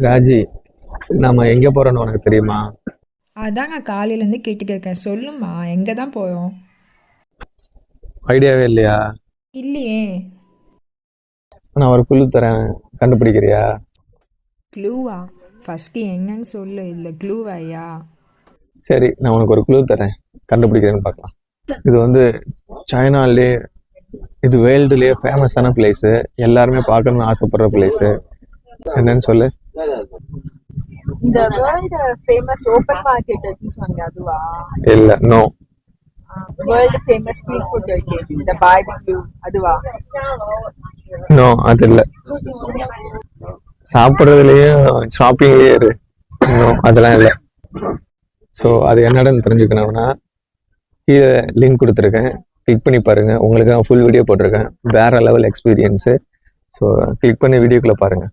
ராஜி, நம்ம எங்க போறோம்னு உனக்கு தெரியுமா? அதாங்க காலையிலேருந்து கேட்டுட்டு இருக்கேன். சொல்லுமா, எங்கே தான் போகிறோம்? ஐடியாவே இல்லையா? இல்லையே. நான் ஒரு குழு தரேன், கண்டுபிடிக்கிறியா? க்ளூவா? ஃபஸ்ட்டு எங்கன்னு சொல்லு. இல்லை க்ளூவா ஐயா? சரி, நான் உனக்கு ஒரு குழு தரேன், கண்டுபிடிக்கிறேன்னு பார்க்கலாம். இது வந்து சைனாலே, இது வேர்ல்டுலேயே ஃபேமஸான பிளேஸு, எல்லாருமே பார்க்கணும்னு ஆசைப்படுற பிளேஸு. என்னன்னு சொல்லு. இந்த வேர்ல்ட் ஃபேமஸ் ஓப்பன் மார்க்கெட் இருக்குன்னு சொன்னீங்க அதுவா? இல்லை, no. World famous street food இருக்கு இந்த பார்பிக்யூ அதுவா? நோ, அது இல்லை. சாப்பிட்றதுலேயும் ஷாப்பிங்லேயே இரு. நோ, அதெல்லாம் இல்லை. ஸோ அது என்னடான்னு தெரிஞ்சுக்கணும்னா கீழே லிங்க் கொடுத்துருக்கேன், கிளிக் பண்ணி பாருங்கள். உங்களுக்கு நான் ஃபுல் வீடியோ போட்டிருக்கேன், வேறு லெவல் எக்ஸ்பீரியன்ஸு. ஸோ கிளிக் பண்ணி வீடியோக்குள்ளே பாருங்கள்.